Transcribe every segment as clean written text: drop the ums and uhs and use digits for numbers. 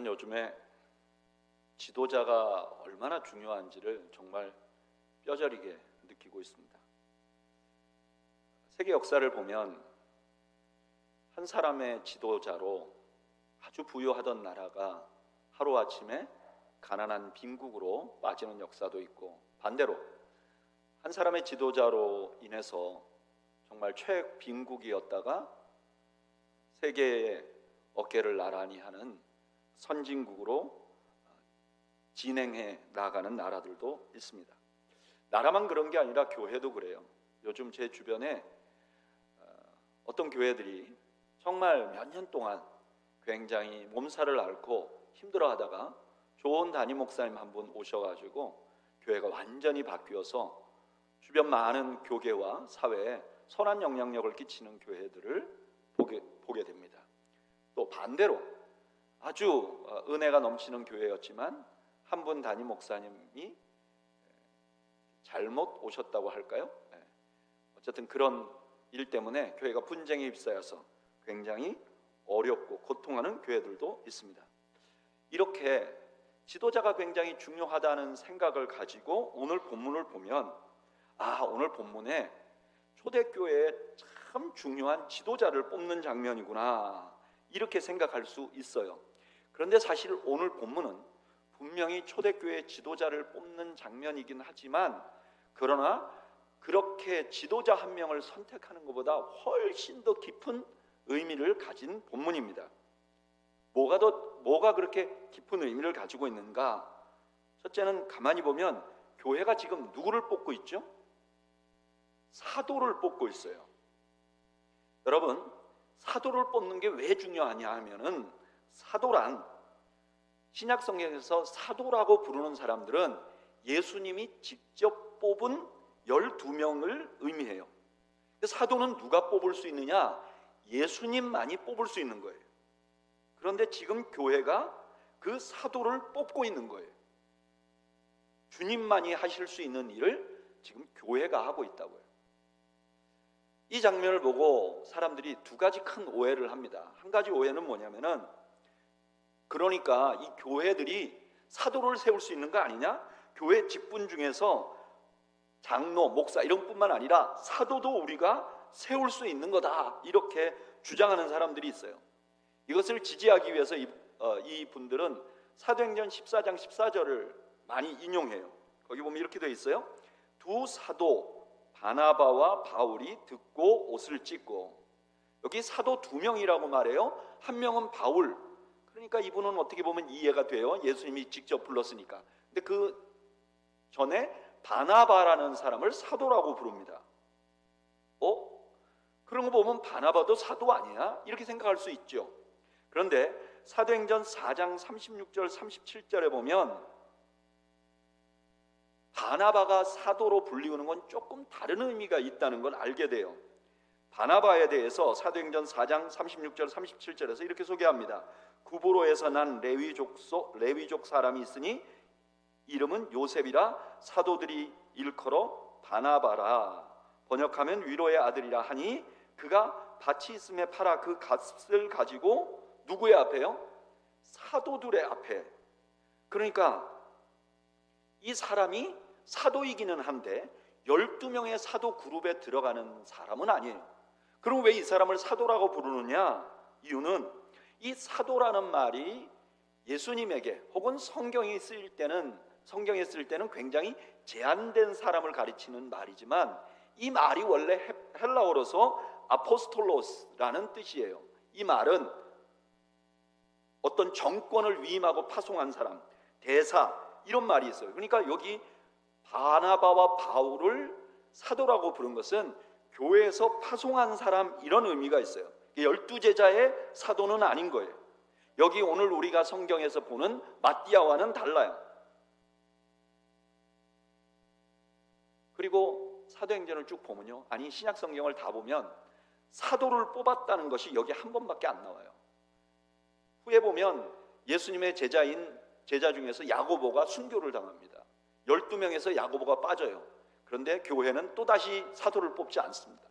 저는 요즘에 지도자가 얼마나 중요한지를 정말 뼈저리게 느끼고 있습니다. 세계 역사를 보면 한 사람의 지도자로 아주 부유하던 나라가 하루아침에 가난한 빈국으로 빠지는 역사도 있고, 반대로 한 사람의 지도자로 인해서 정말 최빈국이었다가 세계의 어깨를 나란히 하는 선진국으로 진행해 나가는 나라들도 있습니다. 나라만 그런 게 아니라 교회도 그래요. 요즘 제 주변에 어떤 교회들이 정말 몇 년 동안 굉장히 몸살을 앓고 힘들어하다가 좋은 담임 목사님 한 분 오셔가지고 교회가 완전히 바뀌어서 주변 많은 교계와 사회에 선한 영향력을 끼치는 교회들을 보게 됩니다. 또 반대로 아주 은혜가 넘치는 교회였지만 한 분 담임 목사님이 잘못 오셨다고 할까요? 어쨌든 그런 일 때문에 교회가 분쟁에 휩싸여서 굉장히 어렵고 고통하는 교회들도 있습니다. 이렇게 지도자가 굉장히 중요하다는 생각을 가지고 오늘 본문을 보면 오늘 본문에 초대교회에 참 중요한 지도자를 뽑는 장면이구나, 이렇게 생각할 수 있어요. 그런데 사실 오늘 본문은 분명히 초대교회 지도자를 뽑는 장면이긴 하지만, 그러나 그렇게 지도자 한 명을 선택하는 것보다 훨씬 더 깊은 의미를 가진 본문입니다. 뭐가 그렇게 깊은 의미를 가지고 있는가? 첫째는 가만히 보면 교회가 지금 누구를 뽑고 있죠? 사도를 뽑고 있어요. 여러분, 사도를 뽑는 게 왜 중요하냐 하면은, 사도란 신약 성경에서 사도라고 부르는 사람들은 예수님이 직접 뽑은 12명을 의미해요. 사도는 누가 뽑을 수 있느냐? 예수님만이 뽑을 수 있는 거예요. 그런데 지금 교회가 그 사도를 뽑고 있는 거예요. 주님만이 하실 수 있는 일을 지금 교회가 하고 있다고요. 이 장면을 보고 사람들이 두 가지 큰 오해를 합니다. 한 가지 오해는 뭐냐면은, 그러니까 이 교회들이 사도를 세울 수 있는 거 아니냐? 교회 직분 중에서 장로, 목사 이런 뿐만 아니라 사도도 우리가 세울 수 있는 거다, 이렇게 주장하는 사람들이 있어요. 이것을 지지하기 위해서 이 분들은 사도행전 14장 14절을 많이 인용해요. 거기 보면 이렇게 되어 있어요. 두 사도 바나바와 바울이 듣고 옷을 찢고, 여기 사도 두 명이라고 말해요. 한 명은 바울, 그러니까 이분은 어떻게 보면 이해가 돼요. 예수님이 직접 불렀으니까. 근데 그 전에 바나바라는 사람을 사도라고 부릅니다. 그런 거 보면 바나바도 사도 아니야? 이렇게 생각할 수 있죠. 그런데 사도행전 4장 36절 37절에 보면 바나바가 사도로 불리우는 건 조금 다른 의미가 있다는 걸 알게 돼요. 바나바에 대해서 사도행전 4장 36절 37절에서 이렇게 소개합니다. 구브로에서 난 레위족 사람이 있으니 이름은 요셉이라 사도들이 일컬어 바나바라. 번역하면 위로의 아들이라 하니, 그가 밭이 있음에 팔아 그 값을 가지고 누구의 앞에요? 사도들의 앞에. 그러니까 이 사람이 사도이기는 한데 12명의 사도 그룹에 들어가는 사람은 아니에요. 그럼 왜 이 사람을 사도라고 부르느냐? 이유는 이 사도라는 말이 예수님에게 혹은 성경에 쓰일 때는 굉장히 제한된 사람을 가리치는 말이지만, 이 말이 원래 헬라어로서 아포스톨로스라는 뜻이에요. 이 말은 어떤 정권을 위임하고 파송한 사람, 대사, 이런 말이 있어요. 그러니까 여기 바나바와 바울을 사도라고 부른 것은 교회에서 파송한 사람, 이런 의미가 있어요. 12제자의 사도는 아닌 거예요. 여기 오늘 우리가 성경에서 보는 마띠아와는 달라요. 그리고 사도행전을 쭉 보면요, 신약 성경을 다 보면 사도를 뽑았다는 것이 여기 한 번밖에 안 나와요. 후에 보면 예수님의 제자 중에서 야고보가 순교를 당합니다. 12명에서 야고보가 빠져요. 그런데 교회는 또다시 사도를 뽑지 않습니다.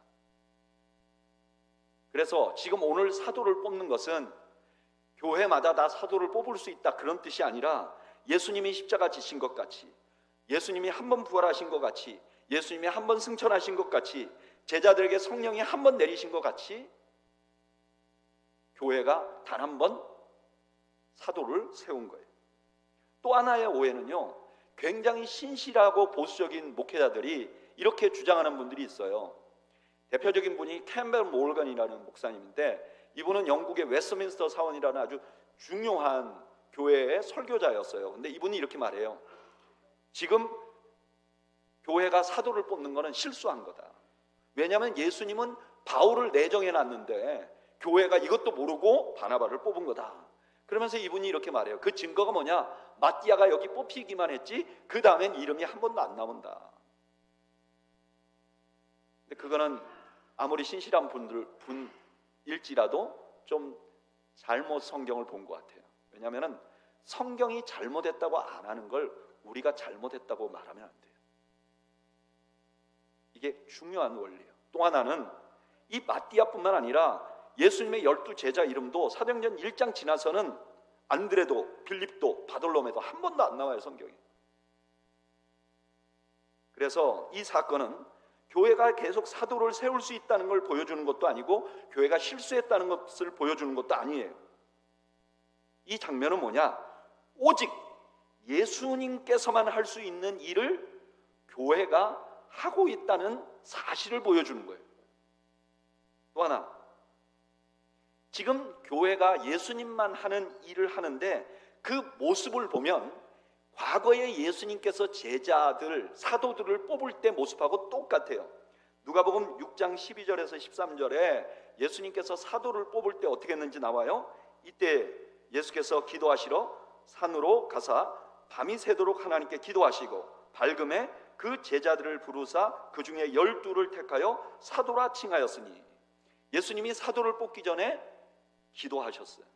그래서 지금 오늘 사도를 뽑는 것은 교회마다 다 사도를 뽑을 수 있다 그런 뜻이 아니라 예수님이 십자가 지신 것 같이, 예수님이 한 번 부활하신 것 같이, 예수님이 한 번 승천하신 것 같이, 제자들에게 성령이 한 번 내리신 것 같이 교회가 단 한 번 사도를 세운 거예요. 또 하나의 오해는요, 굉장히 신실하고 보수적인 목회자들이 이렇게 주장하는 분들이 있어요. 대표적인 분이 캠벨 몰건이라는 목사님인데, 이분은 영국의 웨스트민스터 사원이라는 아주 중요한 교회의 설교자였어요. 근데 이분이 이렇게 말해요. 지금 교회가 사도를 뽑는 것은 실수한 거다. 왜냐하면 예수님은 바울을 내정해 놨는데 교회가 이것도 모르고 바나바를 뽑은 거다. 그러면서 이분이 이렇게 말해요. 그 증거가 뭐냐? 마띠아가 여기 뽑히기만 했지 그 다음엔 이름이 한 번도 안 나온다. 근데 그거는 아무리 신실한 분일지라도 좀 잘못 성경을 본 것 같아요. 왜냐하면 성경이 잘못했다고 안 하는 걸 우리가 잘못했다고 말하면 안 돼요. 이게 중요한 원리예요. 또 하나는 이 마띠아뿐만 아니라 예수님의 12제자 이름도 사도행전 1장 지나서는 안드레도, 빌립도, 바돌로메도 한 번도 안 나와요, 성경에. 그래서 이 사건은 교회가 계속 사도를 세울 수 있다는 걸 보여주는 것도 아니고 교회가 실수했다는 것을 보여주는 것도 아니에요. 이 장면은 뭐냐? 오직 예수님께서만 할 수 있는 일을 교회가 하고 있다는 사실을 보여주는 거예요. 또 하나, 지금 교회가 예수님만 하는 일을 하는데 그 모습을 보면 과거에 예수님께서 제자들, 사도들을 뽑을 때 모습하고 똑같아요. 누가복음 6장 12절에서 13절에 예수님께서 사도를 뽑을 때 어떻게 했는지 나와요. 이때 예수께서 기도하시러 산으로 가사 밤이 새도록 하나님께 기도하시고 밝음에 그 제자들을 부르사 그 중에 12를 택하여 사도라 칭하였으니, 예수님이 사도를 뽑기 전에 기도하셨어요.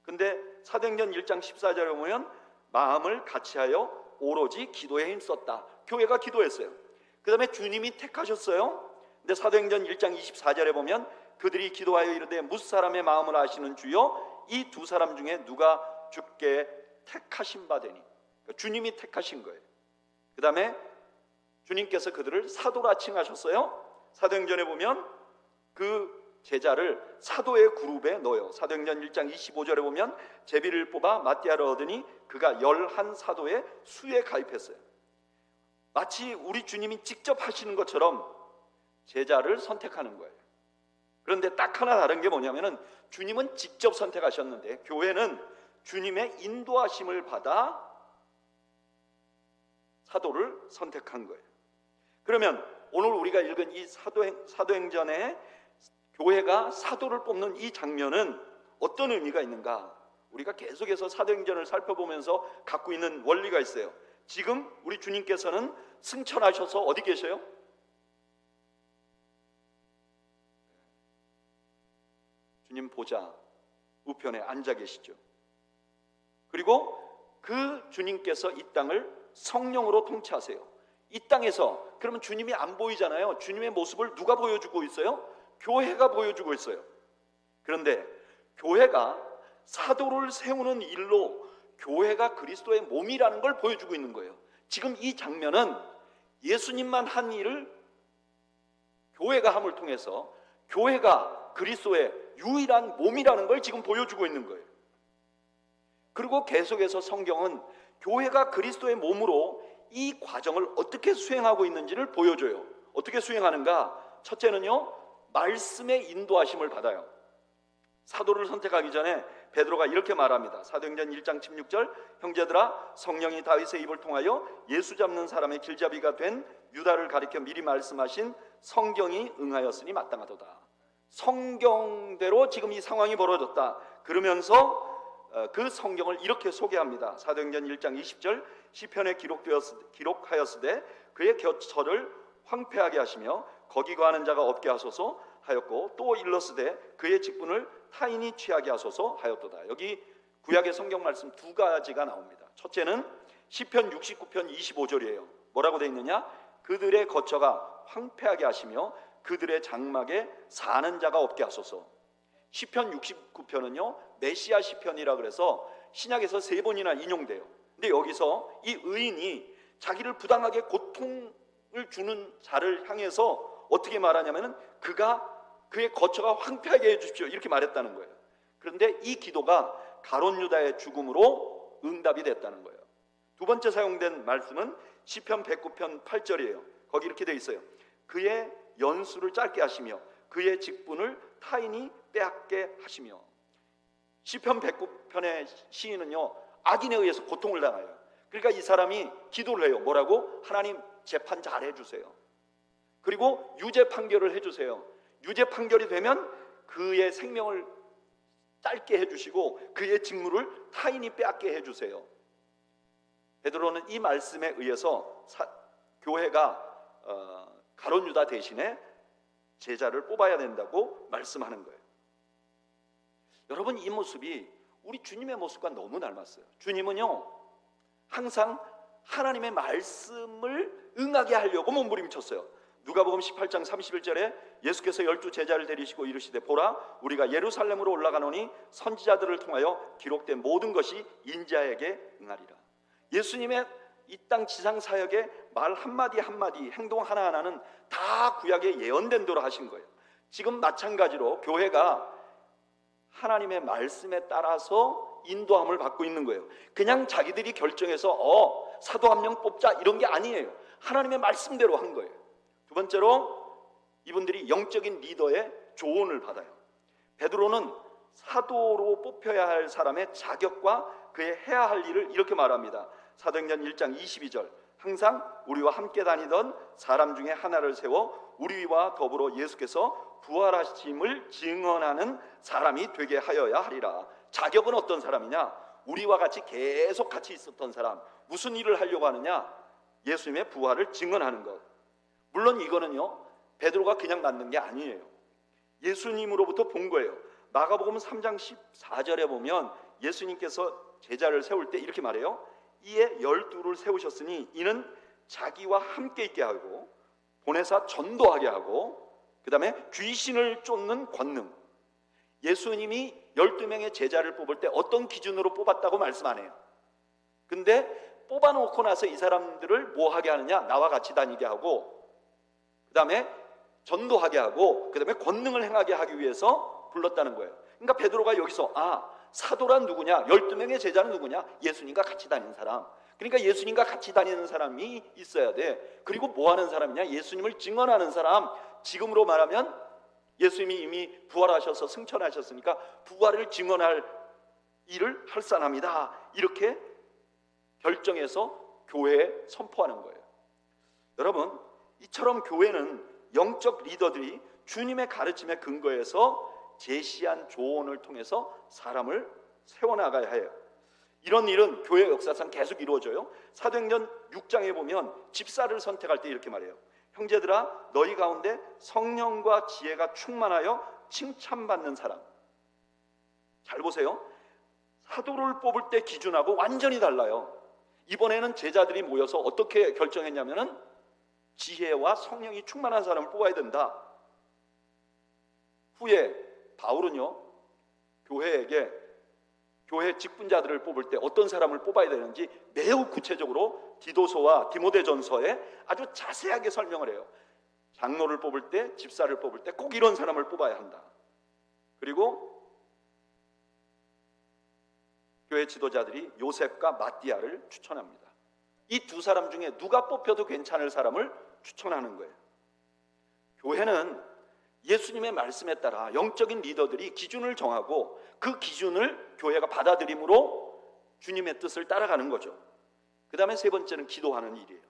근데 사도행전 1장 14절에 보면 마음을 같이하여 오로지 기도에 힘썼다. 교회가 기도했어요. 그 다음에 주님이 택하셨어요. 근데 사도행전 1장 24절에 보면 그들이 기도하여 이르되 무슨 사람의 마음을 아시는 주여, 이 두 사람 중에 누가 주께 택하신 바 되니. 그러니까 주님이 택하신 거예요. 그 다음에 주님께서 그들을 사도라 칭하셨어요. 사도행전에 보면 그 제자를 사도의 그룹에 넣어요. 사도행전 1장 25절에 보면 제비를 뽑아 마띠아를 얻으니 그가 11사도의 수에 가입했어요. 마치 우리 주님이 직접 하시는 것처럼 제자를 선택하는 거예요. 그런데 딱 하나 다른 게 뭐냐면은 주님은 직접 선택하셨는데 교회는 주님의 인도하심을 받아 사도를 선택한 거예요. 그러면 오늘 우리가 읽은 이 사도행전에 교회가 사도를 뽑는 이 장면은 어떤 의미가 있는가? 우리가 계속해서 사도행전을 살펴보면서 갖고 있는 원리가 있어요. 지금 우리 주님께서는 승천하셔서 어디 계셔요? 주님 보좌 우편에 앉아 계시죠. 그리고 그 주님께서 이 땅을 성령으로 통치하세요. 이 땅에서 그러면 주님이 안 보이잖아요. 주님의 모습을 누가 보여주고 있어요? 교회가 보여주고 있어요. 그런데 교회가 사도를 세우는 일로 교회가 그리스도의 몸이라는 걸 보여주고 있는 거예요. 지금 이 장면은 예수님만 한 일을 교회가 함을 통해서 교회가 그리스도의 유일한 몸이라는 걸 지금 보여주고 있는 거예요. 그리고 계속해서 성경은 교회가 그리스도의 몸으로 이 과정을 어떻게 수행하고 있는지를 보여줘요. 어떻게 수행하는가? 첫째는요, 말씀의 인도하심을 받아요. 사도를 선택하기 전에 베드로가 이렇게 말합니다. 사도행전 1장 16절, 형제들아, 성령이 다윗의 입을 통하여 예수 잡는 사람의 길잡이가 된 유다를 가리켜 미리 말씀하신 성경이 응하였으니 마땅하도다. 성경대로 지금 이 상황이 벌어졌다. 그러면서 그 성경을 이렇게 소개합니다. 사도행전 1장 20절, 시편에 기록하였으되 그의 곁처를 황폐하게 하시며 거기 거하는 자가 없게 하소서 하였고, 또 일렀으되 그의 직분을 타인이 취하게 하소서 하였도다. 여기 구약의 성경 말씀 두 가지가 나옵니다. 첫째는 시편 69편 25절이에요. 뭐라고 되어 있느냐? 그들의 거처가 황폐하게 하시며 그들의 장막에 사는 자가 없게 하소서. 시편 69편은요 메시아 시편이라 그래서 신약에서 3번이나 인용돼요. 근데 여기서 이 의인이 자기를 부당하게 고통을 주는 자를 향해서 어떻게 말하냐면은 그의 거처가 황폐하게 해주십시오 이렇게 말했다는 거예요. 그런데 이 기도가 가룟 유다의 죽음으로 응답이 됐다는 거예요. 두 번째 사용된 말씀은 시편 109편 8절이에요. 거기 이렇게 되어 있어요. 그의 연수를 짧게 하시며 그의 직분을 타인이 빼앗게 하시며. 시편 109편의 시인은요 악인에 의해서 고통을 당해요. 그러니까 이 사람이 기도를 해요. 뭐라고? 하나님 재판 잘 해주세요. 그리고 유죄 판결을 해주세요. 유죄 판결이 되면 그의 생명을 짧게 해주시고 그의 직무를 타인이 빼앗게 해주세요. 베드로는 이 말씀에 의해서 교회가 가룟 유다 대신에 제자를 뽑아야 된다고 말씀하는 거예요. 여러분, 이 모습이 우리 주님의 모습과 너무 닮았어요. 주님은요 항상 하나님의 말씀을 응하게 하려고 몸부림쳤어요. 누가복음 18장 31절에 예수께서 12 제자를 데리시고 이르시되 보라 우리가 예루살렘으로 올라가노니 선지자들을 통하여 기록된 모든 것이 인자에게 응하리라. 예수님의 이 땅 지상 사역의 말 한마디 한마디 행동 하나하나는 다 구약에 예언된 대로 하신 거예요. 지금 마찬가지로 교회가 하나님의 말씀에 따라서 인도함을 받고 있는 거예요. 그냥 자기들이 결정해서 사도 한 명 뽑자 이런 게 아니에요. 하나님의 말씀대로 한 거예요. 두 번째로 이분들이 영적인 리더의 조언을 받아요. 베드로는 사도로 뽑혀야 할 사람의 자격과 그의 해야 할 일을 이렇게 말합니다. 사도행전 1장 22절 항상 우리와 함께 다니던 사람 중에 하나를 세워 우리와 더불어 예수께서 부활하심을 증언하는 사람이 되게 하여야 하리라. 자격은 어떤 사람이냐? 우리와 같이 계속 같이 있었던 사람. 무슨 일을 하려고 하느냐? 예수님의 부활을 증언하는 것. 물론 이거는요 베드로가 그냥 만든 게 아니에요. 예수님으로부터 본 거예요. 마가복음 3장 14절에 보면 예수님께서 제자를 세울 때 이렇게 말해요. 이에 12를 세우셨으니 이는 자기와 함께 있게 하고 보내사 전도하게 하고 그 다음에 귀신을 쫓는 권능. 예수님이 12명의 제자를 뽑을 때 어떤 기준으로 뽑았다고 말씀 안 해요. 근데 뽑아놓고 나서 이 사람들을 뭐 하게 하느냐? 나와 같이 다니게 하고 그 다음에 전도하게 하고 그 다음에 권능을 행하게 하기 위해서 불렀다는 거예요. 그러니까 베드로가 여기서 사도란 누구냐? 12명의 제자는 누구냐? 예수님과 같이 다니는 사람. 그러니까 예수님과 같이 다니는 사람이 있어야 돼. 그리고 뭐 하는 사람이냐? 예수님을 증언하는 사람. 지금으로 말하면 예수님이 이미 부활하셔서 승천하셨으니까 부활을 증언할 일을 할 사람이다. 이렇게 결정해서 교회에 선포하는 거예요. 여러분, 이처럼 교회는 영적 리더들이 주님의 가르침에 근거해서 제시한 조언을 통해서 사람을 세워나가야 해요. 이런 일은 교회 역사상 계속 이루어져요. 사도행전 6장에 보면 집사를 선택할 때 이렇게 말해요. 형제들아 너희 가운데 성령과 지혜가 충만하여 칭찬받는 사람. 잘 보세요. 사도를 뽑을 때 기준하고 완전히 달라요. 이번에는 제자들이 모여서 어떻게 결정했냐면은 지혜와 성령이 충만한 사람을 뽑아야 된다. 후에 바울은요 교회 직분자들을 뽑을 때 어떤 사람을 뽑아야 되는지 매우 구체적으로 디도서와 디모데전서에 아주 자세하게 설명을 해요. 장로를 뽑을 때, 집사를 뽑을 때 꼭 이런 사람을 뽑아야 한다. 그리고 교회 지도자들이 요셉과 마띠아를 추천합니다. 이 두 사람 중에 누가 뽑혀도 괜찮을 사람을 추천하는 거예요. 교회는 예수님의 말씀에 따라 영적인 리더들이 기준을 정하고 그 기준을 교회가 받아들임으로 주님의 뜻을 따라가는 거죠. 그 다음에 세 번째는 기도하는 일이에요.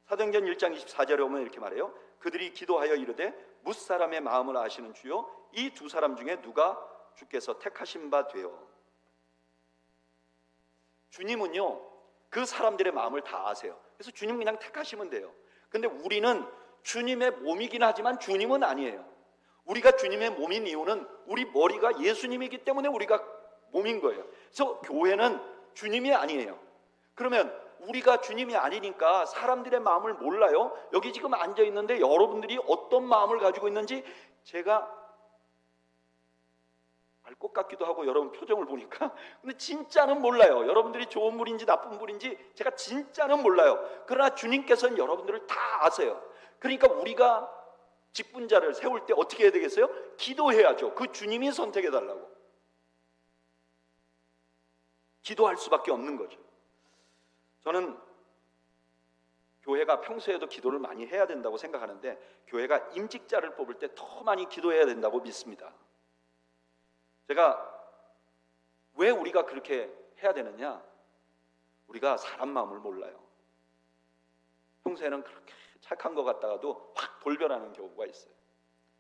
사도행전 1장 24절에 보면 이렇게 말해요. 그들이 기도하여 이르되 뭇사람의 마음을 아시는 주여 이 두 사람 중에 누가 주께서 택하신 바 되어. 주님은요 그 사람들의 마음을 다 아세요. 그래서 주님 그냥 택하시면 돼요. 근데 우리는 주님의 몸이긴 하지만 주님은 아니에요. 우리가 주님의 몸인 이유는 우리 머리가 예수님이기 때문에 우리가 몸인 거예요. 그래서 교회는 주님이 아니에요. 그러면 우리가 주님이 아니니까 사람들의 마음을 몰라요. 여기 지금 앉아 있는데 여러분들이 어떤 마음을 가지고 있는지 제가 알 것 같기도 하고 여러분 표정을 보니까 근데 진짜는 몰라요. 여러분들이 좋은 분인지 나쁜 분인지 제가 진짜는 몰라요. 그러나 주님께서는 여러분들을 다 아세요. 그러니까 우리가 직분자를 세울 때 어떻게 해야 되겠어요? 기도해야죠. 그 주님이 선택해 달라고 기도할 수밖에 없는 거죠. 저는 교회가 평소에도 기도를 많이 해야 된다고 생각하는데 교회가 임직자를 뽑을 때 더 많이 기도해야 된다고 믿습니다. 제가 왜 우리가 그렇게 해야 되느냐? 우리가 사람 마음을 몰라요. 평소에는 그렇게 착한 것 같다가도 확 돌변하는 경우가 있어요.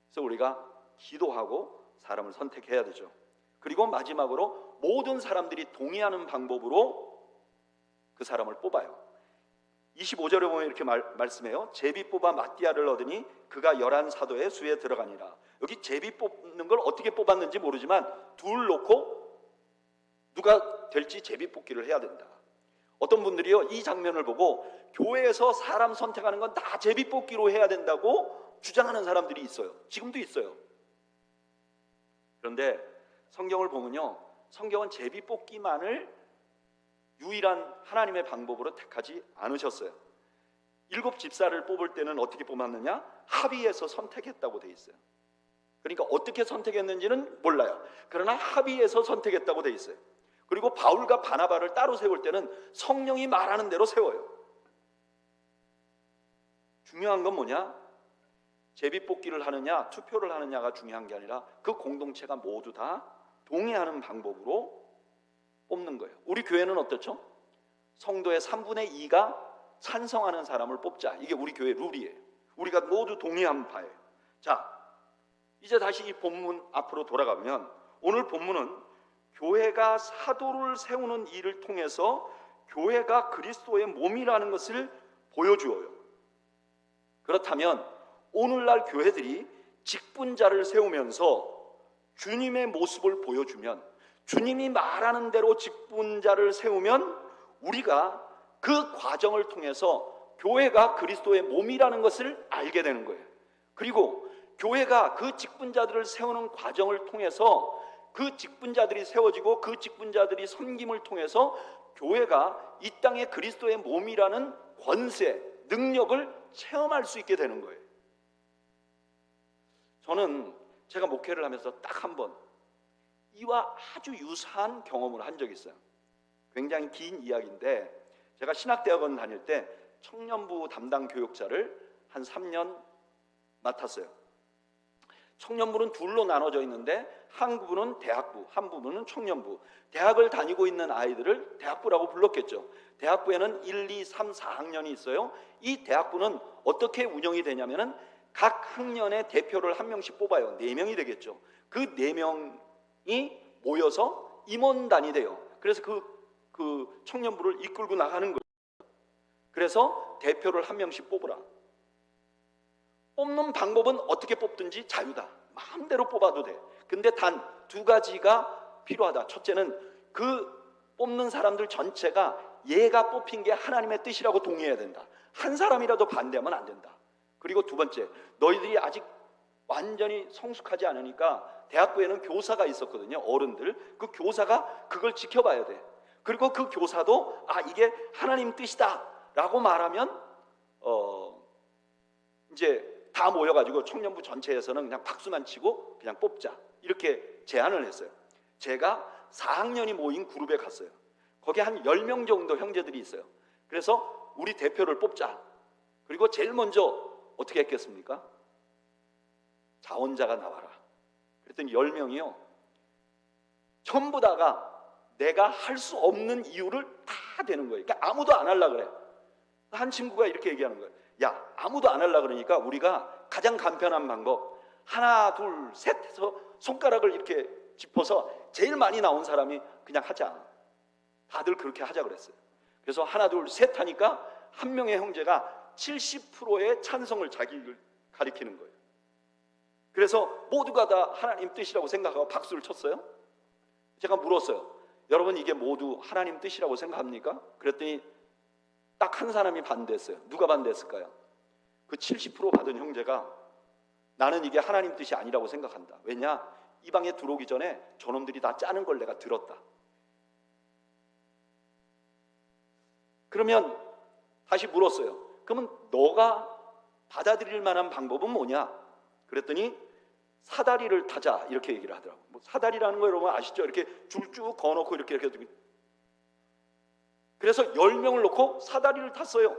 그래서 우리가 기도하고 사람을 선택해야 되죠. 그리고 마지막으로 모든 사람들이 동의하는 방법으로 그 사람을 뽑아요. 25절에 보면 이렇게 말씀해요. 제비 뽑아 마띠아를 얻으니 그가 11사도의 수에 들어가니라. 여기 제비 뽑는 걸 어떻게 뽑았는지 모르지만 둘 놓고 누가 될지 제비 뽑기를 해야 된다. 어떤 분들이요 이 장면을 보고 교회에서 사람 선택하는 건 다 제비 뽑기로 해야 된다고 주장하는 사람들이 있어요. 지금도 있어요. 그런데 성경을 보면요 성경은 제비 뽑기만을 유일한 하나님의 방법으로 택하지 않으셨어요. 7 집사를 뽑을 때는 어떻게 뽑았느냐? 합의해서 선택했다고 돼 있어요. 그러니까 어떻게 선택했는지는 몰라요. 그러나 합의해서 선택했다고 돼 있어요. 그리고 바울과 바나바를 따로 세울 때는 성령이 말하는 대로 세워요. 중요한 건 뭐냐? 제비뽑기를 하느냐 투표를 하느냐가 중요한 게 아니라 그 공동체가 모두 다 동의하는 방법으로 뽑는 거예요. 우리 교회는 어떻죠? 성도의 3분의 2가 찬성하는 사람을 뽑자. 이게 우리 교회 룰이에요. 우리가 모두 동의한 바예요. 자, 이제 다시 이 본문 앞으로 돌아가면 오늘 본문은 교회가 사도를 세우는 일을 통해서 교회가 그리스도의 몸이라는 것을 보여주어요. 그렇다면 오늘날 교회들이 직분자를 세우면서 주님의 모습을 보여주면 주님이 말하는 대로 직분자를 세우면 우리가 그 과정을 통해서 교회가 그리스도의 몸이라는 것을 알게 되는 거예요. 그리고 교회가 그 직분자들을 세우는 과정을 통해서 그 직분자들이 세워지고 그 직분자들이 섬김을 통해서 교회가 이 땅에 그리스도의 몸이라는 권세, 능력을 체험할 수 있게 되는 거예요. 저는 제가 목회를 하면서 딱 한 번 이와 아주 유사한 경험을 한 적이 있어요. 굉장히 긴 이야기인데 제가 신학대학원 다닐 때 청년부 담당 교육자를 한 3년 맡았어요. 청년부는 둘로 나눠져 있는데 한 부분은 대학부, 한 부분은 청년부. 대학을 다니고 있는 아이들을 대학부라고 불렀겠죠. 대학부에는 1, 2, 3, 4학년이 있어요. 이 대학부는 어떻게 운영이 되냐면은 각 학년의 대표를 한 명씩 뽑아요. 4명이 되겠죠. 그 4명이 모여서 임원단이 돼요. 그래서 그 청년부를 이끌고 나가는 거예요. 그래서 대표를 한 명씩 뽑으라. 뽑는 방법은 어떻게 뽑든지 자유다. 마음대로 뽑아도 돼. 근데 단 2가지가 필요하다. 첫째는 그 뽑는 사람들 전체가 얘가 뽑힌 게 하나님의 뜻이라고 동의해야 된다. 한 사람이라도 반대하면 안 된다. 그리고 2번째, 너희들이 아직 완전히 성숙하지 않으니까 대학부에는 교사가 있었거든요. 어른들. 그 교사가 그걸 지켜봐야 돼. 그리고 그 교사도 이게 하나님 뜻이다 라고 말하면 이제 다 모여가지고 청년부 전체에서는 그냥 박수만 치고 그냥 뽑자 이렇게 제안을 했어요. 제가 4학년이 모인 그룹에 갔어요. 거기 한 10명 정도 형제들이 있어요. 그래서 우리 대표를 뽑자. 그리고 제일 먼저 어떻게 했겠습니까? 자원자가 나와라. 그랬더니 10명이요 전부 다가 내가 할 수 없는 이유를 다 대는 거예요. 그러니까 아무도 안 하려고 그래. 한 친구가 이렇게 얘기하는 거예요. 야, 아무도 안 하려고 그러니까 우리가 가장 간편한 방법 하나 둘 셋 해서 손가락을 이렇게 짚어서 제일 많이 나온 사람이 그냥 하자. 다들 그렇게 하자 그랬어요. 그래서 하나 둘 셋 하니까 한 명의 형제가 70%의 찬성을 자기를 가리키는 거예요. 그래서 모두가 다 하나님 뜻이라고 생각하고 박수를 쳤어요. 제가 물었어요. 여러분 이게 모두 하나님 뜻이라고 생각합니까? 그랬더니 딱 한 사람이 반대했어요. 누가 반대했을까요? 그 70% 받은 형제가 나는 이게 하나님 뜻이 아니라고 생각한다. 왜냐? 이 방에 들어오기 전에 저놈들이 다 짜는 걸 내가 들었다. 그러면 다시 물었어요. 그러면 너가 받아들일 만한 방법은 뭐냐? 그랬더니 사다리를 타자 이렇게 얘기를 하더라고요. 뭐 사다리라는 거 여러분 아시죠? 이렇게 줄 쭉 거어놓고 이렇게 그래서 10명을 놓고 사다리를 탔어요.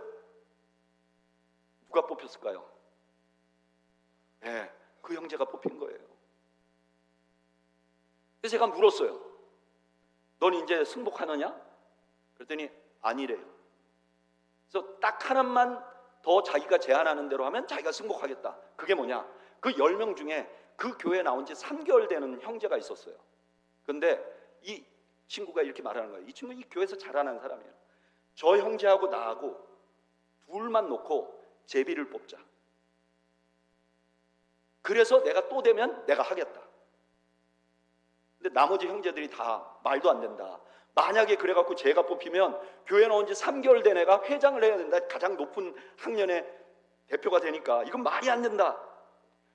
누가 뽑혔을까요? 네, 그 형제가 뽑힌 거예요. 그래서 제가 물었어요. 넌 이제 승복하느냐? 그랬더니 아니래요. 그래서 딱 하나만 더 자기가 제안하는 대로 하면 자기가 승복하겠다. 그게 뭐냐? 그 10명 중에 그 교회에 나온 지 3개월 되는 형제가 있었어요. 그런데 이 친구가 이렇게 말하는 거예요. 이 친구 이 교회에서 자라난 사람이에요. 저 형제하고 나하고 둘만 놓고 제비를 뽑자. 그래서 내가 또 되면 내가 하겠다. 근데 나머지 형제들이 다 말도 안 된다. 만약에 그래갖고 제가 뽑히면 교회 나온 지 3개월 된 애가 회장을 해야 된다. 가장 높은 학년의 대표가 되니까 이건 말이 안 된다.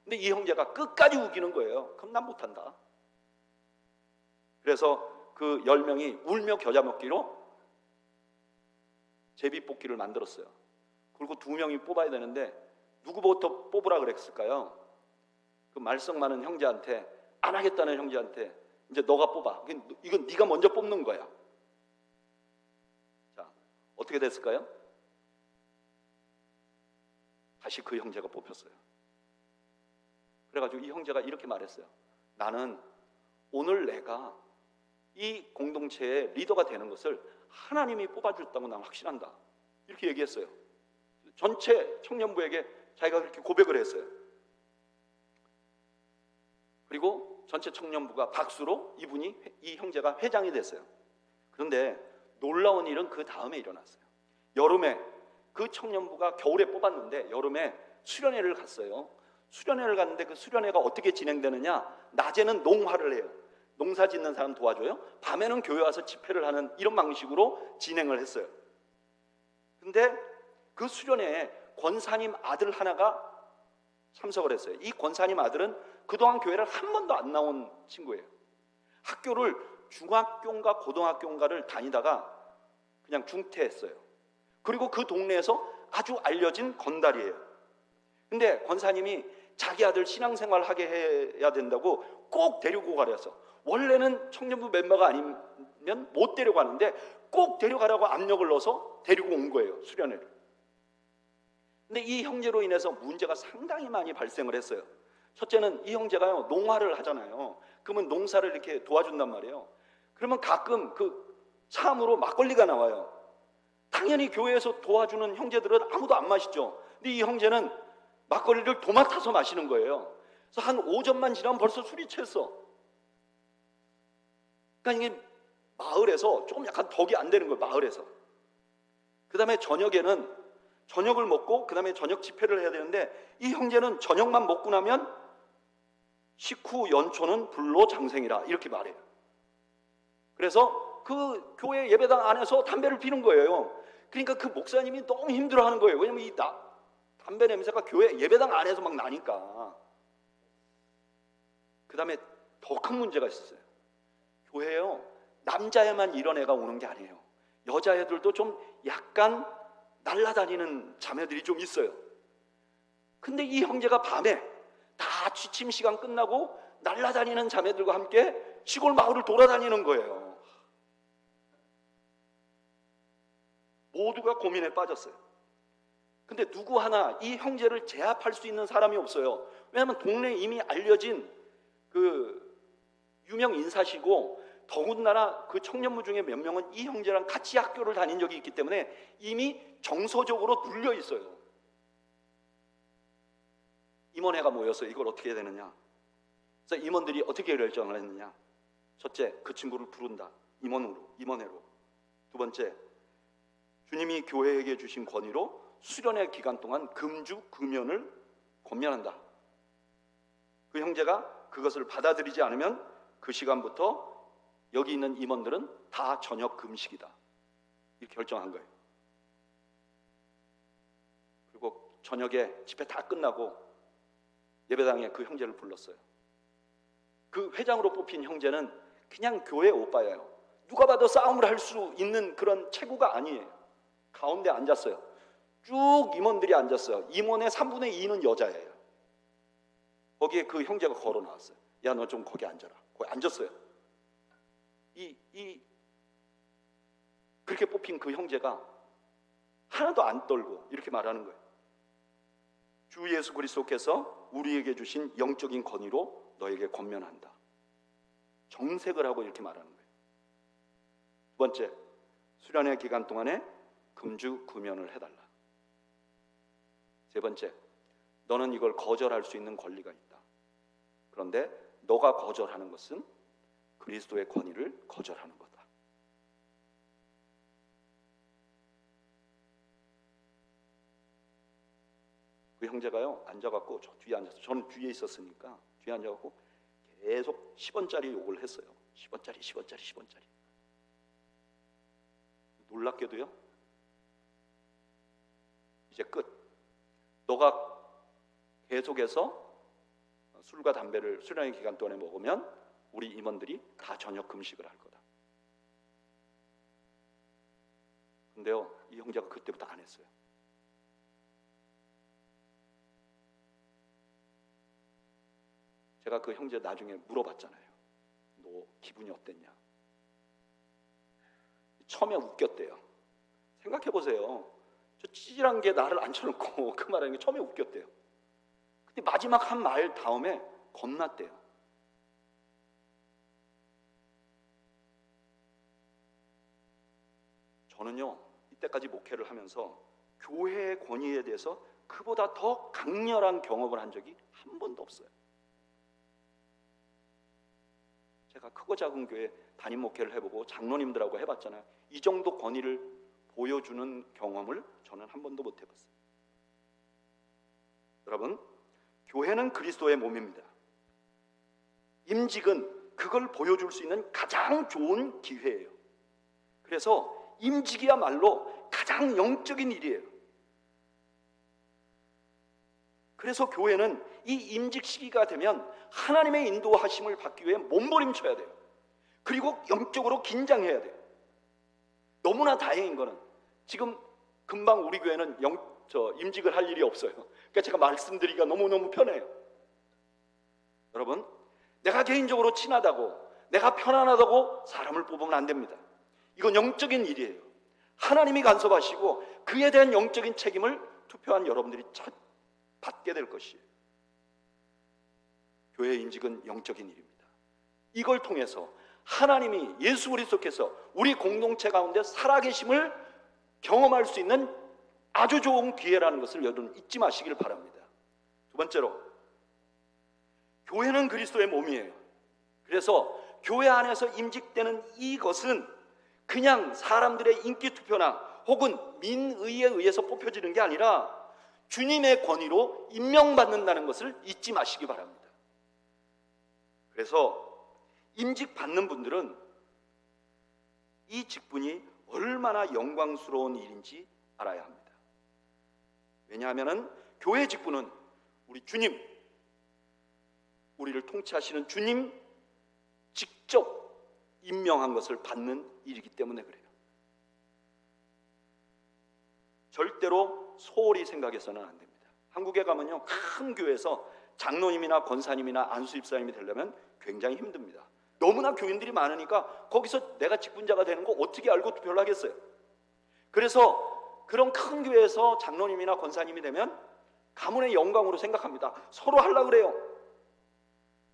근데 이 형제가 끝까지 우기는 거예요. 그럼 난 못한다. 그래서 그 10명이 울며 겨자 먹기로 제비 뽑기를 만들었어요. 그리고 2명이 뽑아야 되는데 누구부터 뽑으라 그랬을까요? 그 말썽 많은 형제한테, 안 하겠다는 형제한테 이제 너가 뽑아. 이건 네가 먼저 뽑는 거야. 자, 어떻게 됐을까요? 다시 그 형제가 뽑혔어요. 그래가지고 이 형제가 이렇게 말했어요. 나는 오늘 내가 이 공동체의 리더가 되는 것을 하나님이 뽑아줬다고 난 확신한다. 이렇게 얘기했어요. 전체 청년부에게 자기가 그렇게 고백을 했어요. 그리고 전체 청년부가 박수로 이 형제가 회장이 됐어요. 그런데 놀라운 일은 그 다음에 일어났어요. 여름에 그 청년부가 겨울에 뽑았는데 여름에 수련회를 갔어요. 수련회를 갔는데 그 수련회가 어떻게 진행되느냐? 낮에는 농화를 해요. 농사 짓는 사람 도와줘요. 밤에는 교회 와서 집회를 하는 이런 방식으로 진행을 했어요. 근데 그 수련회에 권사님 아들 하나가 참석을 했어요. 이 권사님 아들은 그동안 교회를 한 번도 안 나온 친구예요. 학교를 중학교인가 고등학교인가를 다니다가 그냥 중퇴했어요. 그리고 그 동네에서 아주 알려진 건달이에요. 근데 권사님이 자기 아들 신앙생활 하게 해야 된다고 꼭 데리고 가려서, 원래는 청년부 멤버가 아니면 못 데려가는데 꼭 데려가라고 압력을 넣어서 데리고 온 거예요, 수련회를. 근데 이 형제로 인해서 문제가 상당히 많이 발생을 했어요. 첫째는 이 형제가요, 농화를 하잖아요. 그러면 농사를 이렇게 도와준단 말이에요. 그러면 가끔 그 참으로 막걸리가 나와요. 당연히 교회에서 도와주는 형제들은 아무도 안 마시죠. 근데 이 형제는 막걸리를 도맡아서 마시는 거예요. 그래서 한 오전만 지나면 벌써 술이 취했어. 그러니까 이게 마을에서 조금 약간 덕이 안 되는 거예요, 마을에서. 그 다음에 저녁에는 저녁을 먹고 그 다음에 저녁 집회를 해야 되는데 이 형제는 저녁만 먹고 나면 식후 연초는 불로 장생이라 이렇게 말해요. 그래서 그 교회 예배당 안에서 담배를 피는 거예요. 그러니까 그 목사님이 너무 힘들어하는 거예요. 왜냐면 이 담배 냄새가 교회 예배당 안에서 막 나니까. 그 다음에 더 큰 문제가 있었어요. 교회에요, 남자애만 이런 애가 오는 게 아니에요. 여자애들도 좀 약간 날라다니는 자매들이 좀 있어요. 근데 이 형제가 밤에 다 취침 시간 끝나고 날라다니는 자매들과 함께 시골 마을을 돌아다니는 거예요. 모두가 고민에 빠졌어요. 근데 누구 하나 이 형제를 제압할 수 있는 사람이 없어요. 왜냐하면 동네에 이미 알려진 그 유명 인사시고, 더군다나 그 청년부 중에 몇 명은 이 형제랑 같이 학교를 다닌 적이 있기 때문에 이미 정서적으로 눌려 있어요. 임원회가 모여서 이걸 어떻게 해야 되느냐. 그래서 임원들이 어떻게 결정을 했느냐. 첫째, 그 친구를 부른다. 임원회로. 두 번째, 주님이 교회에게 주신 권위로 수련회 기간 동안 금주 금연을 권면한다. 그 형제가 그것을 받아들이지 않으면 그 시간부터 여기 있는 임원들은 다 저녁 금식이다. 이렇게 결정한 거예요. 그리고 저녁에 집회 다 끝나고 예배당에 그 형제를 불렀어요. 그 회장으로 뽑힌 형제는 그냥 교회 오빠예요. 누가 봐도 싸움을 할 수 있는 그런 체구가 아니에요. 가운데 앉았어요. 쭉 임원들이 앉았어요. 임원의 3분의 2는 여자예요. 거기에 그 형제가 걸어 나왔어요. 야, 너 좀 거기 앉아라. 거기 앉았어요. 그렇게 뽑힌 그 형제가 하나도 안 떨고 이렇게 말하는 거예요. 주 예수 그리스도께서 우리에게 주신 영적인 권위로 너에게 권면한다. 정색을 하고 이렇게 말하는 거예요. 두 번째, 수련회 기간 동안에 금주 금연을 해달라. 세 번째, 너는 이걸 거절할 수 있는 권리가 있다. 그런데 너가 거절하는 것은 그리스도의 권위를 거절하는 거다. 그 형제가요, 앉아갖고 저 뒤에 앉았어요. 저는 뒤에 있었으니까 뒤에 앉아갖고 계속 10원짜리 욕을 했어요. 10원짜리, 10원짜리, 10원짜리. 놀랍게도요, 이제 끝. 너가 계속해서 술과 담배를 수련회 기간 동안에 먹으면 우리 임원들이 다 저녁 금식을 할 거다. 근데요, 이 형제가 그때부터 안 했어요. 제가 그 형제 나중에 물어봤잖아요. 너 기분이 어땠냐? 처음에 웃겼대요. 생각해보세요. 저 찌질한 게 나를 앉혀놓고 그 말하는 게 처음에 웃겼대요. 근데 마지막 한 말 다음에 겁났대요. 저는요, 이때까지 목회를 하면서 교회의 권위에 대해서 그보다 더 강렬한 경험을 한 적이 한 번도 없어요. 제가 크고 작은 교회 담임 목회를 해보고 장로님들하고 해봤잖아요. 이 정도 권위를 보여주는 경험을 저는 한 번도 못 해봤어요. 여러분, 교회는 그리스도의 몸입니다. 임직은 그걸 보여줄 수 있는 가장 좋은 기회예요. 그래서 임직이야말로 가장 영적인 일이에요. 그래서 교회는 이 임직 시기가 되면 하나님의 인도하심을 받기 위해 몸부림쳐야 돼요. 그리고 영적으로 긴장해야 돼요. 너무나 다행인 거는 지금 금방 우리 교회는 임직을 할 일이 없어요. 그러니까 제가 말씀드리기가 너무너무 편해요. 여러분, 내가 개인적으로 친하다고, 내가 편안하다고 사람을 뽑으면 안 됩니다. 이건 영적인 일이에요. 하나님이 간섭하시고 그에 대한 영적인 책임을 투표한 여러분들이 받게 될 것이에요. 교회의 임직은 영적인 일입니다. 이걸 통해서 하나님이 예수 그리스도께서 우리 공동체 가운데 살아계심을 경험할 수 있는 아주 좋은 기회라는 것을 여러분 잊지 마시길 바랍니다. 두 번째로, 교회는 그리스도의 몸이에요. 그래서 교회 안에서 임직되는 이것은 그냥 사람들의 인기 투표나 혹은 민의에 의해서 뽑혀지는 게 아니라 주님의 권위로 임명받는다는 것을 잊지 마시기 바랍니다. 그래서 임직 받는 분들은 이 직분이 얼마나 영광스러운 일인지 알아야 합니다. 왜냐하면 교회 직분은 우리 주님, 우리를 통치하시는 주님 직접 임명한 것을 받는 일이기 때문에 그래요. 절대로 소홀히 생각해서는 안 됩니다. 한국에 가면요, 큰 교회에서 장로님이나 권사님이나 안수집사님이 되려면 굉장히 힘듭니다. 너무나 교인들이 많으니까 거기서 내가 직분자가 되는 거 어떻게 알고 투표를 하겠어요? 그래서 그런 큰 교회에서 장로님이나 권사님이 되면 가문의 영광으로 생각합니다. 서로 하려고 그래요.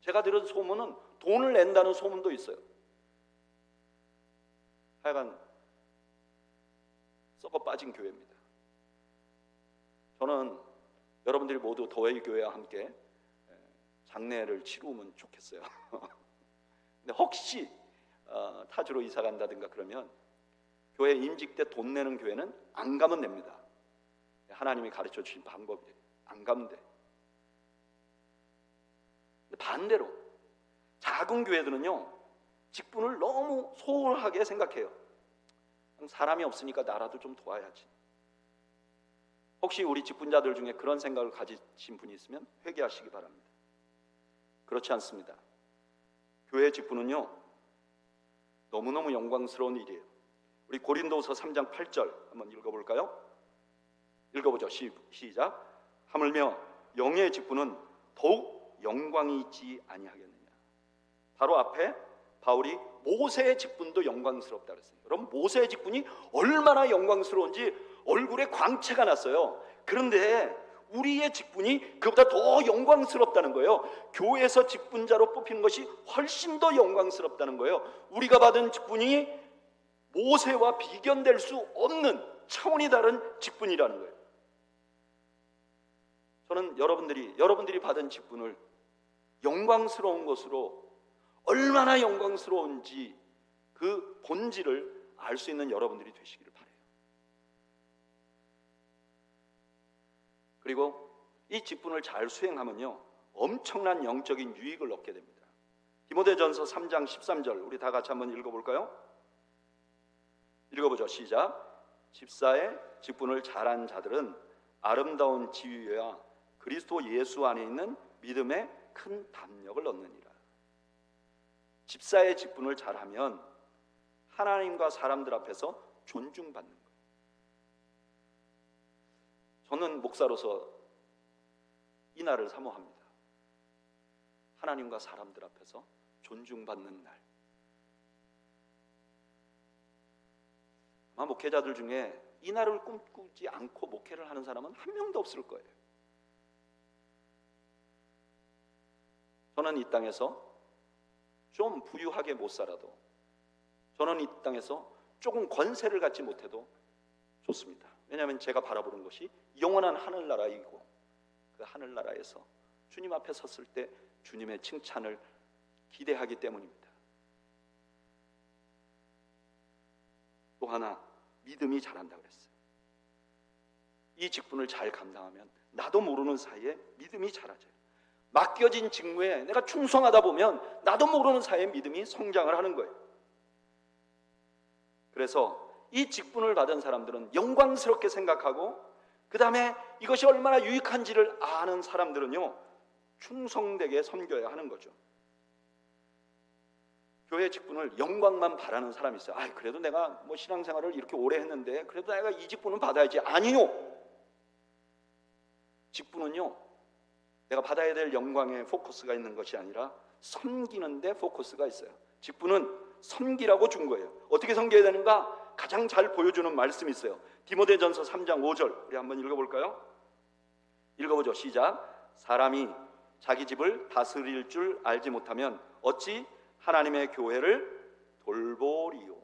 제가 들은 소문은 돈을 낸다는 소문도 있어요. 하여간 썩어 빠진 교회입니다. 저는 여러분들이 모두 더웨이 교회와 함께 장례를 치르면 좋겠어요. 근데 혹시 타주로 이사 간다든가 그러면 교회 임직 때 돈 내는 교회는 안 가면 됩니다. 하나님이 가르쳐 주신 방법이에요. 안 가면 돼. 근데 반대로 작은 교회들은요, 직분을 너무 소홀하게 생각해요. 사람이 없으니까 나라도 좀 도와야지. 혹시 우리 직분자들 중에 그런 생각을 가지신 분이 있으면 회개하시기 바랍니다. 그렇지 않습니다. 교회 직분은요 너무너무 영광스러운 일이에요. 우리 고린도서 3장 8절 한번 읽어볼까요? 읽어보죠. 시작. 하물며 영의 직분은 더욱 영광이 있지 아니하겠느냐. 바로 앞에 바울이 모세의 직분도 영광스럽다 그랬어요. 여러분, 모세의 직분이 얼마나 영광스러운지 얼굴에 광채가 났어요. 그런데 우리의 직분이 그보다 더 영광스럽다는 거예요. 교회에서 직분자로 뽑히는 것이 훨씬 더 영광스럽다는 거예요. 우리가 받은 직분이 모세와 비견될 수 없는 차원이 다른 직분이라는 거예요. 저는 여러분들이 받은 직분을 영광스러운 것으로 얼마나 영광스러운지 그 본질을 알 수 있는 여러분들이 되시기를 바라요. 그리고 이 직분을 잘 수행하면요 엄청난 영적인 유익을 얻게 됩니다. 디모데전서 3장 13절 우리 다 같이 한번 읽어볼까요? 읽어보죠. 시작. 집사의 직분을 잘한 자들은 아름다운 지위와 그리스도 예수 안에 있는 믿음의 큰 담력을 얻느니라. 집사의 직분을 잘하면 하나님과 사람들 앞에서 존중받는 거예요. 저는 목사로서 이 날을 사모합니다. 하나님과 사람들 앞에서 존중받는 날. 아마 목회자들 중에 이 날을 꿈꾸지 않고 목회를 하는 사람은 한 명도 없을 거예요. 저는 이 땅에서 좀 부유하게 못 살아도, 저는 이 땅에서 조금 권세를 갖지 못해도 좋습니다. 왜냐하면 제가 바라보는 것이 영원한 하늘나라이고, 그 하늘나라에서 주님 앞에 섰을 때 주님의 칭찬을 기대하기 때문입니다. 또 하나, 믿음이 잘한다고 그랬어요. 이 직분을 잘 감당하면 나도 모르는 사이에 믿음이 자라져요. 맡겨진 직무에 내가 충성하다 보면 나도 모르는 사이에 믿음이 성장을 하는 거예요. 그래서 이 직분을 받은 사람들은 영광스럽게 생각하고, 그 다음에 이것이 얼마나 유익한지를 아는 사람들은요 충성되게 섬겨야 하는 거죠. 교회 직분을 영광만 바라는 사람이 있어요. 그래도 내가 뭐 신앙생활을 이렇게 오래 했는데 그래도 내가 이 직분은 받아야지. 아니요. 직분은요 내가 받아야 될 영광에 포커스가 있는 것이 아니라 섬기는 데 포커스가 있어요. 직분은 섬기라고 준 거예요. 어떻게 섬겨야 되는가? 가장 잘 보여주는 말씀이 있어요. 디모데전서 3장 5절 우리 한번 읽어볼까요? 읽어보죠. 시작. 사람이 자기 집을 다스릴 줄 알지 못하면 어찌 하나님의 교회를 돌보리요.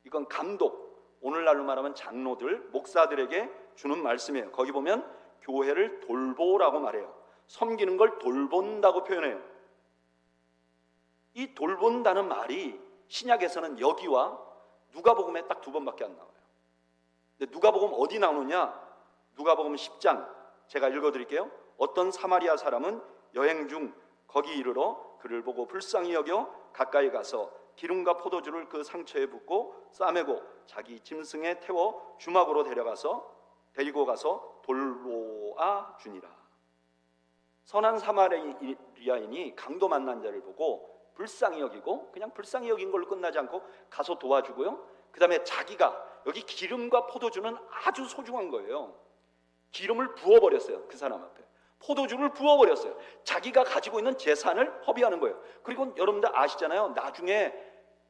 이건 감독, 오늘날로 말하면 장로들, 목사들에게 주는 말씀이에요. 거기 보면 교회를 돌보라고 말해요. 섬기는 걸 돌본다고 표현해요. 이 돌본다는 말이 신약에서는 여기와 누가복음에 딱 2번밖에 안 나와요. 근데 누가복음 어디 나오느냐? 누가복음 10장 제가 읽어드릴게요. 어떤 사마리아 사람은 여행 중 거기 이르러 그를 보고 불쌍히 여겨 가까이 가서 기름과 포도주를 그 상처에 붓고 싸매고 자기 짐승에 태워 주막으로 데리고 가서 돌보아 주니라. 선한 사마리아인이 강도 만난 자를 보고 불쌍히 여기고, 그냥 불쌍히 여긴 걸로 끝나지 않고 가서 도와주고요. 그 다음에 자기가, 여기 기름과 포도주는 아주 소중한 거예요. 기름을 부어버렸어요. 그 사람 앞에 포도주를 부어버렸어요. 자기가 가지고 있는 재산을 허비하는 거예요. 그리고 여러분들 아시잖아요. 나중에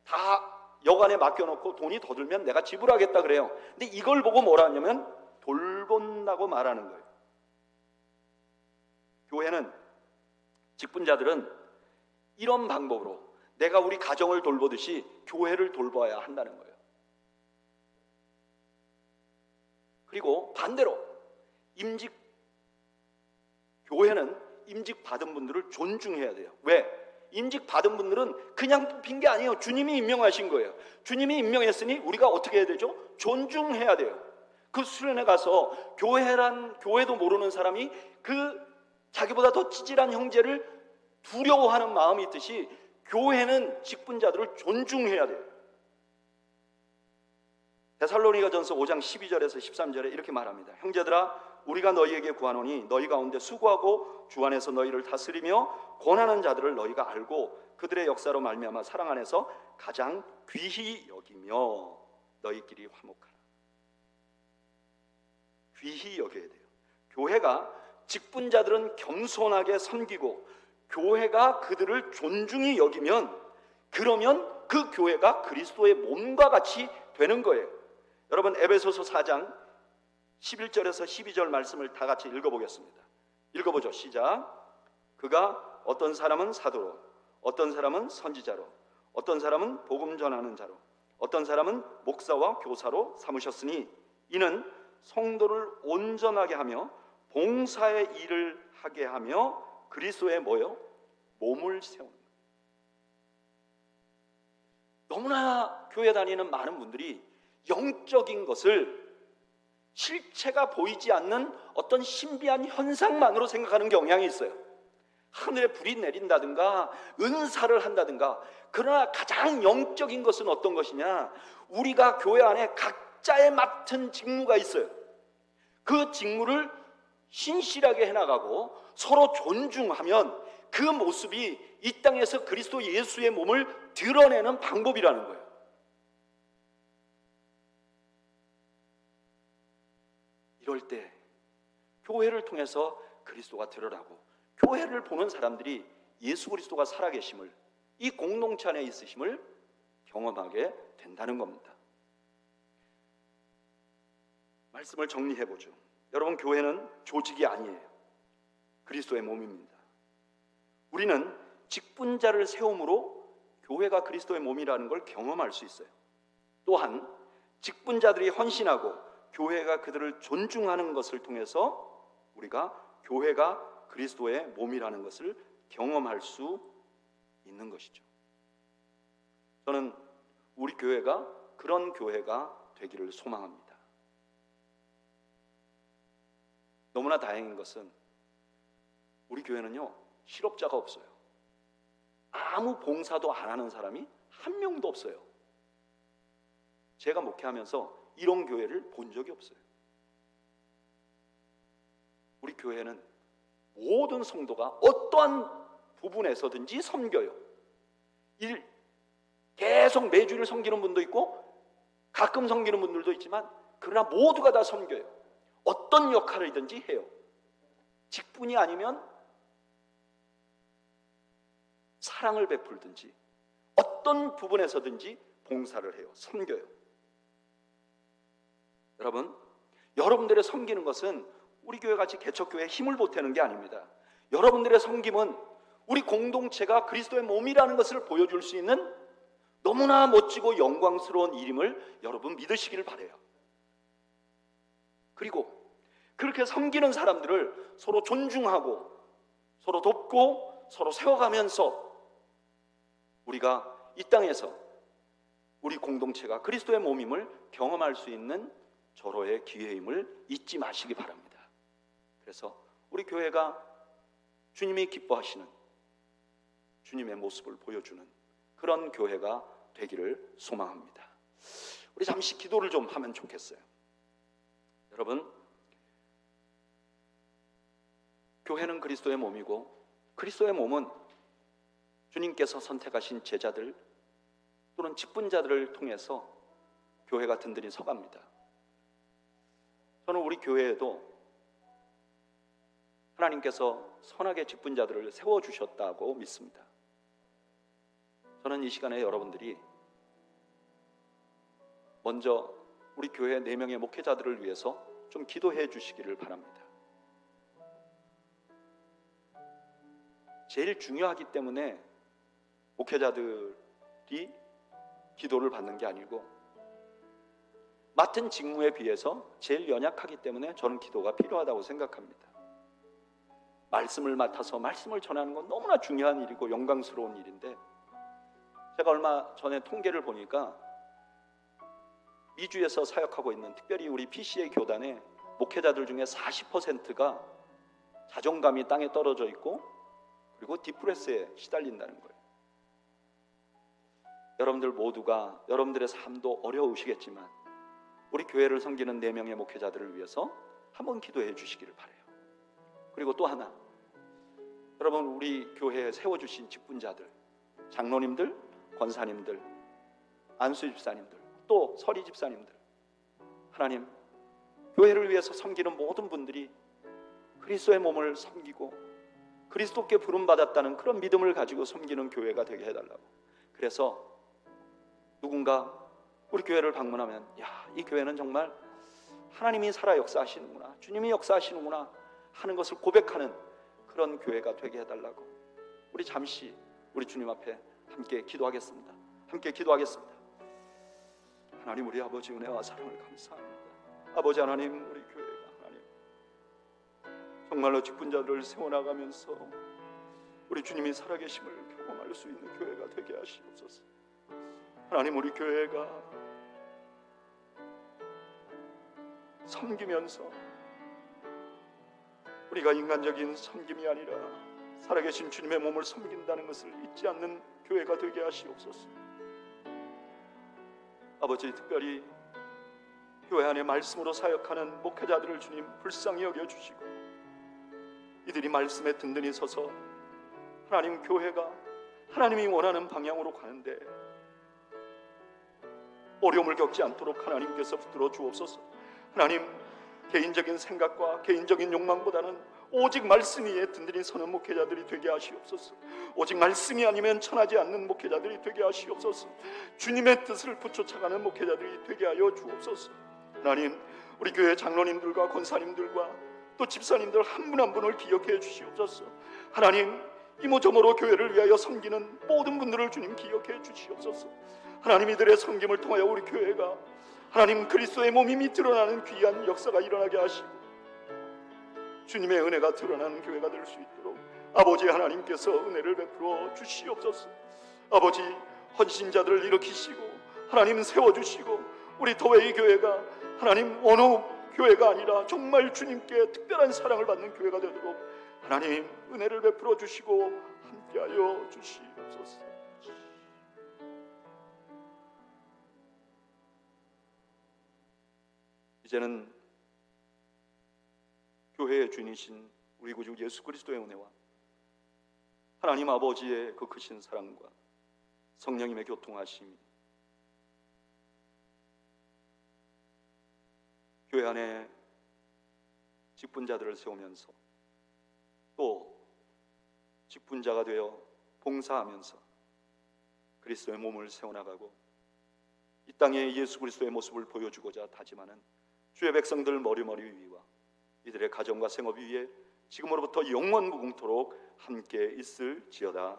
다 여관에 맡겨놓고 돈이 더 들면 내가 지불하겠다 그래요. 근데 이걸 보고 뭐라 하냐면 돌본다고 말하는 거예요. 교회는, 직분자들은 이런 방법으로 내가 우리 가정을 돌보듯이 교회를 돌봐야 한다는 거예요. 그리고 반대로 교회는 임직 받은 분들을 존중해야 돼요. 왜? 임직 받은 분들은 그냥 뽑힌 게 아니에요. 주님이 임명하신 거예요. 주님이 임명했으니 우리가 어떻게 해야 되죠? 존중해야 돼요. 그 수련회 가서 교회도 모르는 사람이 그 자기보다 더 찌질한 형제를 두려워하는 마음이 있듯이 교회는 직분자들을 존중해야 돼요. 데살로니가전서 5장 12절에서 13절에 이렇게 말합니다. 형제들아, 우리가 너희에게 구하노니 너희 가운데 수고하고 주 안에서 너희를 다스리며 권하는 자들을 너희가 알고 그들의 역사로 말미암아 사랑 안에서 가장 귀히 여기며 너희끼리 화목하라. 귀히 여겨야 돼요. 교회가 직분자들은 겸손하게 섬기고 교회가 그들을 존중히 여기면, 그러면 그 교회가 그리스도의 몸과 같이 되는 거예요. 여러분, 에베소서 4장 11절에서 12절 말씀을 다 같이 읽어보겠습니다. 읽어보죠. 시작. 그가 어떤 사람은 사도로, 어떤 사람은 선지자로, 어떤 사람은 복음 전하는 자로, 어떤 사람은 목사와 교사로 삼으셨으니 이는 성도를 온전하게 하며 봉사의 일을 하게 하며 그리스도의 뭐요? 몸을 세우는 거예요. 너무나 교회 다니는 많은 분들이 영적인 것을 실체가 보이지 않는 어떤 신비한 현상만으로 생각하는 경향이 있어요. 하늘에 불이 내린다든가 은사를 한다든가. 그러나 가장 영적인 것은 어떤 것이냐? 우리가 교회 안에 각자의 맡은 직무가 있어요. 그 직무를 신실하게 해나가고 서로 존중하면 그 모습이 이 땅에서 그리스도 예수의 몸을 드러내는 방법이라는 거예요. 이럴 때 교회를 통해서 그리스도가 드러나고 교회를 보는 사람들이 예수 그리스도가 살아계심을, 이 공동체 안에 있으심을 경험하게 된다는 겁니다. 말씀을 정리해보죠. 여러분, 교회는 조직이 아니에요. 그리스도의 몸입니다. 우리는 직분자를 세움으로 교회가 그리스도의 몸이라는 걸 경험할 수 있어요. 또한 직분자들이 헌신하고 교회가 그들을 존중하는 것을 통해서 우리가 교회가 그리스도의 몸이라는 것을 경험할 수 있는 것이죠. 저는 우리 교회가 그런 교회가 되기를 소망합니다. 너무나 다행인 것은 우리 교회는요, 실업자가 없어요. 아무 봉사도 안 하는 사람이 한 명도 없어요. 제가 목회하면서 이런 교회를 본 적이 없어요. 우리 교회는 모든 성도가 어떠한 부분에서든지 섬겨요. 계속 매주를 섬기는 분도 있고 가끔 섬기는 분들도 있지만, 그러나 모두가 다 섬겨요. 어떤 역할이든지 해요. 직분이 아니면 사랑을 베풀든지 어떤 부분에서든지 봉사를 해요. 섬겨요. 여러분, 여러분들의 섬기는 것은 우리 교회같이 개척교회에 힘을 보태는 게 아닙니다. 여러분들의 섬김은 우리 공동체가 그리스도의 몸이라는 것을 보여줄 수 있는 너무나 멋지고 영광스러운 일임을 여러분 믿으시기를 바라요. 그리고 그렇게 섬기는 사람들을 서로 존중하고 서로 돕고 서로 세워가면서 우리가 이 땅에서 우리 공동체가 그리스도의 몸임을 경험할 수 있는 절호의 기회임을 잊지 마시기 바랍니다. 그래서 우리 교회가 주님이 기뻐하시는 주님의 모습을 보여주는 그런 교회가 되기를 소망합니다. 우리 잠시 기도를 좀 하면 좋겠어요. 여러분, 교회는 그리스도의 몸이고 그리스도의 몸은 주님께서 선택하신 제자들 또는 직분자들을 통해서 교회가 든든히 서갑니다. 저는 우리 교회에도 하나님께서 선하게 직분자들을 세워주셨다고 믿습니다. 저는 이 시간에 여러분들이 먼저 우리 교회 4명의 목회자들을 위해서 좀 기도해 주시기를 바랍니다. 제일 중요하기 때문에 목회자들이 기도를 받는 게 아니고 맡은 직무에 비해서 제일 연약하기 때문에 저는 기도가 필요하다고 생각합니다. 말씀을 맡아서 말씀을 전하는 건 너무나 중요한 일이고 영광스러운 일인데, 제가 얼마 전에 통계를 보니까 미주에서 사역하고 있는 특별히 우리 PCA 교단의 목회자들 중에 40%가 자존감이 땅에 떨어져 있고 그리고 디프레스에 시달린다는 거예요. 여러분들 모두가 여러분들의 삶도 어려우시겠지만 우리 교회를 섬기는 4명의 목회자들을 위해서 한번 기도해 주시기를 바라요. 그리고 또 하나, 여러분 우리 교회에 세워주신 직분자들, 장로님들, 권사님들, 안수 집사님들, 또 서리 집사님들, 하나님 교회를 위해서 섬기는 모든 분들이 그리스도의 몸을 섬기고 그리스도께 부름받았다는 그런 믿음을 가지고 섬기는 교회가 되게 해달라고. 그래서 누군가 우리 교회를 방문하면 이 교회는 정말 하나님이 살아 역사하시는구나, 주님이 역사하시는구나 하는 것을 고백하는 그런 교회가 되게 해달라고. 우리 잠시 우리 주님 앞에 함께 기도하겠습니다. 함께 기도하겠습니다. 하나님, 우리 아버지 은혜와 사랑을 감사합니다. 아버지 하나님, 우리 교회가 하나님 정말로 직분자들을 세워나가면서 우리 주님이 살아계심을 경험할 수 있는 교회가 되게 하시옵소서. 하나님, 우리 교회가 섬기면서 우리가 인간적인 섬김이 아니라 살아계신 주님의 몸을 섬긴다는 것을 잊지 않는 교회가 되게 하시옵소서. 아버지, 특별히 교회 안에 말씀으로 사역하는 목회자들을 주님 불쌍히 여겨주시고 이들이 말씀에 든든히 서서 하나님 교회가 하나님이 원하는 방향으로 가는데 어려움을 겪지 않도록 하나님께서 붙들어 주옵소서. 하나님, 개인적인 생각과 개인적인 욕망보다는 오직 말씀 위에 든든히 서는 목회자들이 되게 하시옵소서. 오직 말씀이 아니면 천하지 않는 목회자들이 되게 하시옵소서. 주님의 뜻을 부쫓아가는 목회자들이 되게 하여 주옵소서. 하나님, 우리 교회 장로님들과 권사님들과 또 집사님들 한 분 한 분을 기억해 주시옵소서. 하나님, 이모저모로 교회를 위하여 섬기는 모든 분들을 주님 기억해 주시옵소서. 하나님, 이들의 섬김을 통하여 우리 교회가 하나님 그리스도의 몸이 드러나는 귀한 역사가 일어나게 하시고 주님의 은혜가 드러나는 교회가 될 수 있도록 아버지 하나님께서 은혜를 베풀어 주시옵소서. 아버지, 헌신자들을 일으키시고 하나님 세워주시고 우리 더웨이 교회가 하나님 어느 교회가 아니라 정말 주님께 특별한 사랑을 받는 교회가 되도록 하나님 은혜를 베풀어 주시고 함께하여 주시옵소서. 이제는 교회의 주인이신 우리 구주 예수 그리스도의 은혜와 하나님 아버지의 그 크신 사랑과 성령님의 교통하심이 교회 안에 직분자들을 세우면서 또 직분자가 되어 봉사하면서 그리스도의 몸을 세워나가고 이 땅에 예수 그리스도의 모습을 보여주고자 다짐하는 주의 백성들 머리머리 위와 이들의 가정과 생업 위에 지금으로부터 영원 무궁토록 함께 있을지어다.